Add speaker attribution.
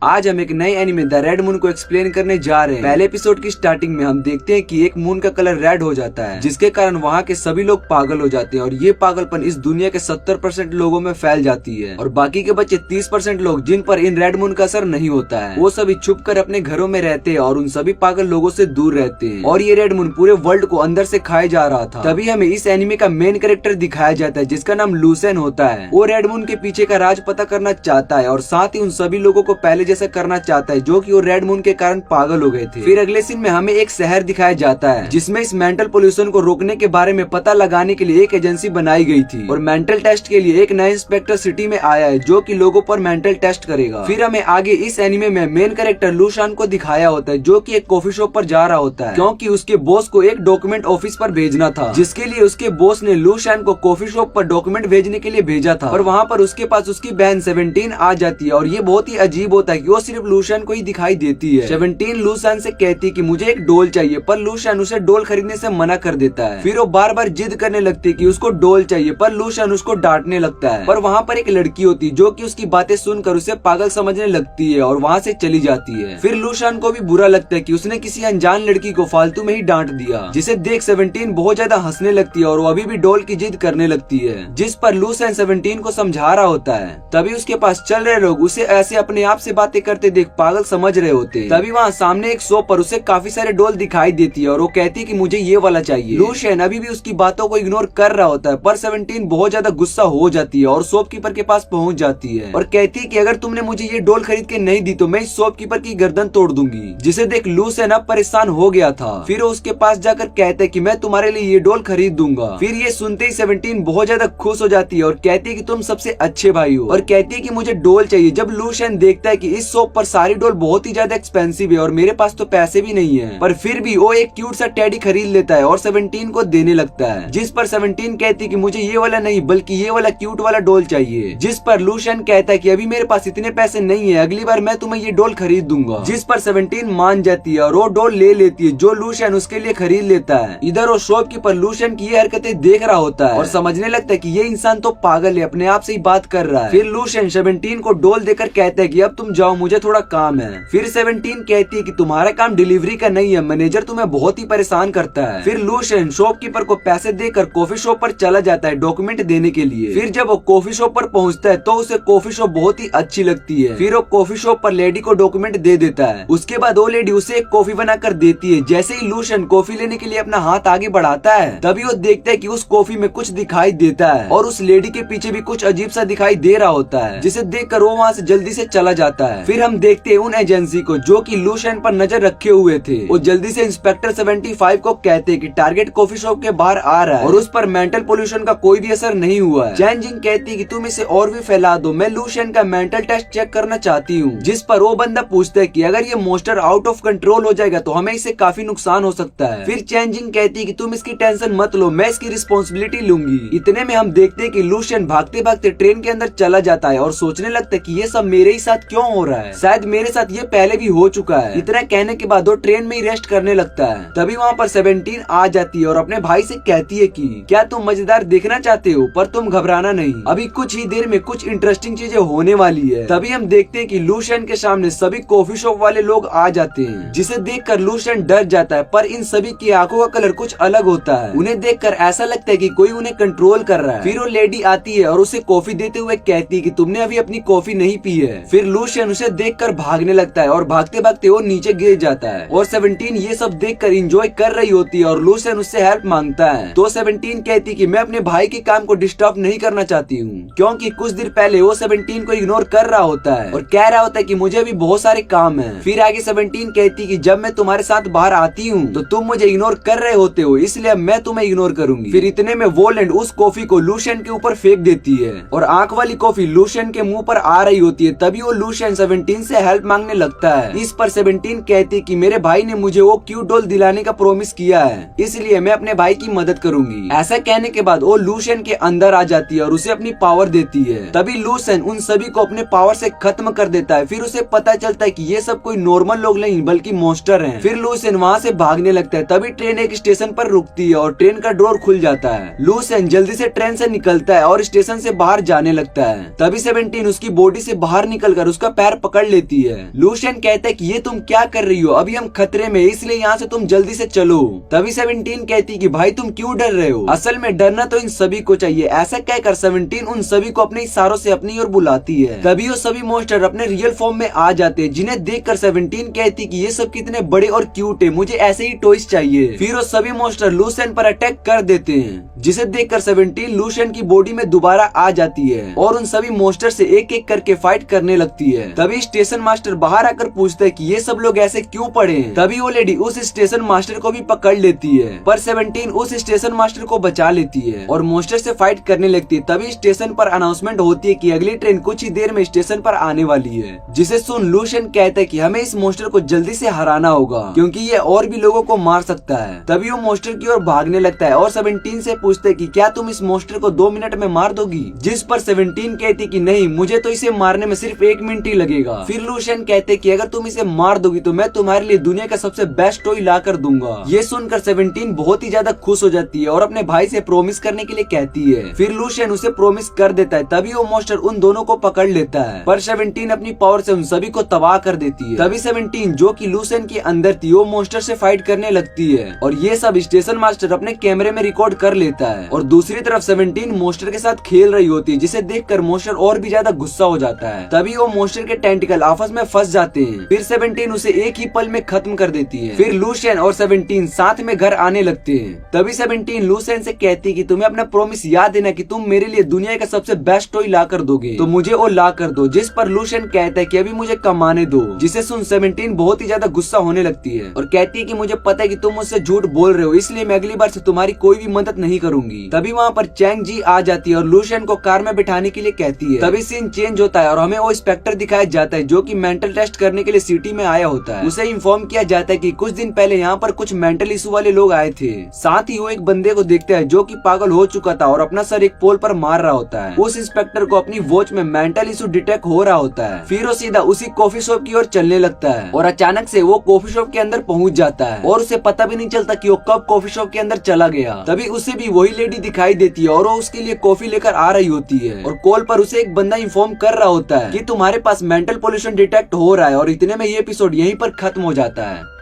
Speaker 1: आज हम एक नए एनिमे द रेड मून को एक्सप्लेन करने जा रहे हैं। पहले एपिसोड की स्टार्टिंग में हम देखते हैं कि एक मून का कलर रेड हो जाता है, जिसके कारण वहाँ के सभी लोग पागल हो जाते हैं और ये पागलपन इस दुनिया के 70% लोगों में फैल जाती है और बाकी के बचे 30% लोग जिन पर इन रेड मून का असर नहीं होता है वो सभी छुप कर अपने घरों में रहते हैं और उन सभी पागल लोगों से दूर रहते हैं। और ये रेड मून पूरे वर्ल्ड को अंदर से खाए जा रहा था। तभी हमें इस एनिमे का मेन कैरेक्टर दिखाया जाता है जिसका नाम लूसेन होता है। वो रेड मून के पीछे का राज पता करना चाहता है और साथ ही उन सभी लोगों को पहले जैसा करना चाहता है जो कि वो रेड मून के कारण पागल हो गए थे। फिर अगले सीन में हमें एक शहर दिखाया जाता है जिसमें इस मेंटल पोल्यूशन को रोकने के बारे में पता लगाने के लिए एक एजेंसी बनाई गई थी और मेंटल टेस्ट के लिए एक नया इंस्पेक्टर सिटी में आया है जो कि लोगों पर मेंटल टेस्ट करेगा। फिर हमें आगे इस एनिमे में मेन कैरेक्टर लूशान को दिखाया होता है जो कि एक कॉफी शॉप पर जा रहा होता है क्योंकि उसके बॉस को एक डॉक्यूमेंट ऑफिस पर भेजना था, जिसके लिए उसके बॉस ने लूशान को कॉफी शॉप पर डॉक्यूमेंट भेजने के लिए भेजा था। और वहाँ पर उसके पास उसकी बहन 17 आ जाती है और ये बहुत ही अजीब होता है कि वो सिर्फ लूशान को ही दिखाई देती है। 17 लूशान से कहती है कि मुझे एक डॉल चाहिए, पर लूशान उसे डॉल खरीदने से मना कर देता है। फिर वो बार बार जिद करने लगती है कि उसको डॉल चाहिए, पर लूशान उसको डांटने लगता है। पर वहाँ पर एक लड़की होती है जो कि उसकी बातें सुनकर उसे पागल समझने लगती है और वहाँ से चली जाती है। फिर लूशान को भी बुरा लगता है कि उसने किसी अनजान लड़की को फालतू में ही डांट दिया, जिसे देख 17 बहुत ज्यादा हंसने लगती है और वो अभी भी डॉल की जिद करने लगती है, जिस पर लूशान 17 को समझा रहा होता है। तभी उसके पास चल रहे लोग उसे ऐसे अपने आप से बातें करते देख पागल समझ रहे होते। तभी वहाँ सामने एक शॉप पर उसे काफी सारे डॉल दिखाई देती है और वो कहती है कि मुझे ये वाला चाहिए। लूशान अभी भी उसकी बातों को इग्नोर कर रहा होता है, पर 17 बहुत ज्यादा गुस्सा हो जाती है और शॉपकीपर के पास पहुँच जाती है और कहती है कि अगर तुमने मुझे ये डॉल खरीद के नहीं दी तो मैं इस शॉपकीपर की गर्दन तोड़ दूंगी, जिसे देख लूशान अब परेशान हो गया था। फिर वो उसके पास जाकर कहते है कि मैं तुम्हारे लिए ये डॉल खरीद दूंगा। फिर ये सुनते ही 17 बहुत ज्यादा खुश हो जाती है और कहती है कि तुम सबसे अच्छे भाई हो और कहती है कि मुझे डॉल चाहिए। जब लूशान देखता है कि इस शॉप पर सारी डॉल बहुत ही ज्यादा एक्सपेंसिव है और मेरे पास तो पैसे भी नहीं है, पर फिर भी वो एक क्यूट सा टेडी खरीद लेता है और 17 को देने लगता है, जिस पर 17 कहती है कि मुझे ये वाला नहीं बल्कि ये वाला क्यूट वाला डॉल चाहिए। जिस पर लूशान कहता है कि अभी मेरे पास इतने पैसे नहीं है, अगली बार मैं तुम्हें ये डॉल खरीद दूंगा, जिस पर 17 मान जाती है और वो डॉल ले लेती है जो लूशान उसके लिए खरीद लेता है। इधर वो शॉपकीपर लूशान की ये हरकतें देख रहा होता है और समझने लगता है कि ये इंसान तो पागल है, अपने आप से ही बात कर रहा है। फिर लूशान 17 को डॉल देकर कहता है कि अब तुम जाओ, मुझे थोड़ा काम है। फिर 17 कहती है कि तुम्हारा काम डिलीवरी का नहीं है, मैनेजर तुम्हें बहुत ही परेशान करता है। फिर लूशान शॉपकीपर को पैसे देकर कॉफी शॉप पर चला जाता है डॉक्यूमेंट देने के लिए। फिर जब वो कॉफी शॉप पर पहुंचता है तो उसे कॉफी शॉप बहुत ही अच्छी लगती है। फिर वो कॉफी शॉप पर लेडी को डॉक्यूमेंट दे देता है। उसके बाद वो लेडी उसे एक कॉफी बनाकर देती है। जैसे ही लूशान कॉफी लेने के लिए अपना हाथ आगे बढ़ाता है तभी वो देखता है कि उस कॉफी में कुछ दिखाई देता है और उस लेडी के पीछे भी कुछ अजीब सा दिखाई दे रहा होता है, जिसे देखकर वो वहाँ से जल्दी से चला जाता है। फिर हम देखते हैं उन एजेंसी को जो कि लूशान पर नजर रखे हुए थे। वो जल्दी से इंस्पेक्टर 75 को कहते हैं कि टारगेट कॉफी शॉप के बाहर आ रहा है और उस पर मेंटल पोल्यूशन का कोई भी असर नहीं हुआ है। चैनजिंग कहती है कि तुम इसे और भी फैला दो, मैं लूशान का मेंटल टेस्ट चेक करना चाहती हूँ। जिस पर वो बंदा पूछता है कि अगर ये मॉन्स्टर आउट ऑफ कंट्रोल हो जाएगा तो हमें इससे काफी नुकसान हो सकता है। फिर चैनजिंग कहती है कि तुम इसकी टेंशन मत लो, मैं इसकी रिस्पॉन्सिबिलिटी लूंगी। इतने में हम देखते हैं कि लूशान भागते भागते ट्रेन के अंदर चला जाता है और सोचने लगता है कि ये सब मेरे ही साथ क्यों हो रहा है, शायद मेरे साथ ये पहले भी हो चुका है। इतना कहने के बाद वो ट्रेन में ही रेस्ट करने लगता है। तभी वहाँ पर 17 आ जाती है और अपने भाई से कहती है कि क्या तुम मजेदार देखना चाहते हो, पर तुम घबराना नहीं, अभी कुछ ही देर में कुछ इंटरेस्टिंग चीजें होने वाली है। तभी हम देखते हैं कि लूशान के सामने सभी कॉफी शॉप वाले लोग आ जाते हैं, जिसे देखकर लूशान डर जाता है, पर इन सभी की आंखों का कलर कुछ अलग होता है। उन्हें देखकर ऐसा लगता है कि कोई उन्हें कंट्रोल कर रहा है। फिर वो लेडी आती है और उसे कॉफी देते हुए कहती है कि तुमने अभी अपनी कॉफी नहीं पी है। फिर लूशान उसे देखकर भागने लगता है और भागते भागते वो नीचे गिर जाता है और 17 ये सब देखकर एंजॉय कर रही होती है और लूशान उससे हेल्प मांगता है। तो 17 कहती कि मैं अपने भाई के काम को डिस्टर्ब नहीं करना चाहती हूँ, क्योंकि कुछ देर पहले वो 17 को इग्नोर कर रहा होता है और कह रहा होता है कि मुझे भी बहुत सारे काम है। फिर आगे 17 कहती कि जब मैं तुम्हारे साथ बाहर आती हूँ तो तुम मुझे इग्नोर कर रहे होते हो, इसलिए मैं तुम्हें इग्नोर करूंगी। फिर इतने में वोलैंड उस कॉफी को लूशान के ऊपर फेंक देती है और आंख वाली कॉफी लूशान के मुंह पर आ रही होती है। तभी वो लूशान 17 से हेल्प मांगने लगता है। इस पर 17 कहती कि मेरे भाई ने मुझे वो क्यूट डॉल दिलाने का प्रॉमिस किया है, इसलिए मैं अपने भाई की मदद करूंगी। ऐसा कहने के बाद वो लूशान के अंदर आ जाती है और उसे अपनी पावर देती है। तभी लूशान उन सभी को अपने पावर से खत्म कर देता है। फिर उसे पता चलता है कि ये सब कोई नॉर्मल लोग नहीं बल्कि मॉन्स्टर हैं। फिर लूशान वहाँ से भागने लगता है। तभी ट्रेन एक स्टेशन पर रुकती है और ट्रेन का डोर खुल जाता है। लूशान जल्दी से ट्रेन से निकलता है और स्टेशन से बाहर जाने लगता है। तभी 17 उसकी बॉडी से बाहर निकलकर उसका पैर पैर पकड़ लेती है। लूशियन कहता है कि ये तुम क्या कर रही हो, अभी हम खतरे में, इसलिए यहाँ से तुम जल्दी से चलो। तभी 17 कहती कि भाई तुम क्यों डर रहे हो, असल में डरना तो इन सभी को चाहिए। ऐसा कहकर 17 उन सभी को अपने इशारों से अपनी ओर बुलाती है। तभी वो सभी मॉन्स्टर अपने रियल फॉर्म में आ जाते हैं, जिन्हें देखकर 17 कहती कि ये सब कितने बड़े और क्यूट है, मुझे ऐसे ही टॉयज चाहिए। फिर वो सभी मॉन्स्टर लूशियन पर अटैक कर देते हैं, जिसे देखकर 17 लूशियन की बॉडी में दोबारा आ जाती है और उन सभी मॉन्स्टर से एक एक करके फाइट करने लगती है। तभी स्टेशन मास्टर बाहर आकर पूछते हैं कि ये सब लोग ऐसे क्यों पड़े हैं। तभी वो लेडी उस स्टेशन मास्टर को भी पकड़ लेती है, पर 17 उस स्टेशन मास्टर को बचा लेती है और मॉन्स्टर से फाइट करने लगती है। तभी स्टेशन पर अनाउंसमेंट होती है कि अगली ट्रेन कुछ ही देर में स्टेशन पर आने वाली है, जिसे सुन लूशियन कहता है कि हमें इस मॉन्स्टर को जल्दी से हराना होगा, क्योंकि ये और भी लोगों को मार सकता है। तभी वो मॉन्स्टर की ओर भागने लगता है और 17 से पूछते कि क्या तुम इस मॉन्स्टर को 2 मिनट में मार दोगी, जिस पर 17 कहती कि नहीं, मुझे तो इसे मारने में सिर्फ 1 मिनट ही लगेगा। फिर लूशियन कहते कि अगर तुम इसे मार दोगी तो मैं तुम्हारे लिए दुनिया का सबसे बेस्ट टॉय ला कर दूंगा। ये सुनकर 17 बहुत ही ज्यादा खुश हो जाती है और अपने भाई से प्रॉमिस करने के लिए कहती है। फिर लूशियन उसे प्रॉमिस कर देता है। तभी वो मॉन्स्टर उन दोनों को पकड़ लेता है, पर 17 अपनी पावर से उन सभी को तबाह कर देती है। तभी 17 जो कि लूशियन के अंदर थी, वो मॉन्स्टर से फाइट करने लगती है और ये सब स्टेशन मास्टर अपने कैमरे में रिकॉर्ड कर लेता है। और दूसरी तरफ 17 मॉन्स्टर के साथ खेल रही होती है, जिसे देखकर मॉन्स्टर और भी ज्यादा गुस्सा हो जाता है। तभी वो मॉन्स्टर के टेंटिकल आपस में फंस जाते हैं। फिर 17 उसे एक ही पल में खत्म कर देती है। फिर लूशियन और 17 साथ में घर आने लगते हैं। तभी 17 लूशियन से कहती कि तुम्हें अपना प्रॉमिस याद है ना कि तुम मेरे लिए दुनिया का सबसे बेस्ट टॉय ला कर दोगे, तो मुझे वो ला कर दो। जिस पर लूशियन कहता है कि अभी मुझे कमाने दो, जिसे सुन 17 बहुत ही ज्यादा गुस्सा होने लगती है और कहती है कि मुझे पता है कि तुम मुझसे झूठ बोल रहे हो, इसलिए मैं अगली बार से तुम्हारी कोई भी मदद नहीं करूंगी। तभी वहाँ पर चैंग जी आ जाती है और लूशियन को कार में बिठाने के लिए कहती है। तभी सीन चेंज होता है और हमें वो इंस्पेक्टर दिखाया जाता है, जो कि मेंटल टेस्ट करने के लिए सिटी में आया होता है। उसे इन्फॉर्म किया जाता है कि कुछ दिन पहले यहाँ पर कुछ मेंटल इशू वाले लोग आए थे। साथ ही वो एक बंदे को देखता है जो कि पागल हो चुका था और अपना सर एक पोल पर मार रहा होता है। उस इंस्पेक्टर को अपनी वॉच में मेंटल इशू डिटेक्ट हो रहा होता है। फिर वो सीधा उसी कॉफी शॉप की ओर चलने लगता है और अचानक से वो कॉफी शॉप के अंदर पहुंच जाता है और उसे पता भी नहीं चलता कि वो कब कॉफी शॉप के अंदर चला गया। तभी उसे भी वही लेडी दिखाई देती है और वो उसके लिए कॉफी लेकर आ रही होती है और कॉल पर उसे एक बंदा इन्फॉर्म कर रहा होता है कि तुम्हारे पास मेंटल पोल्यूशन डिटेक्ट हो रहा है। और इतने में ये एपिसोड यहीं पर खत्म हो जाता है।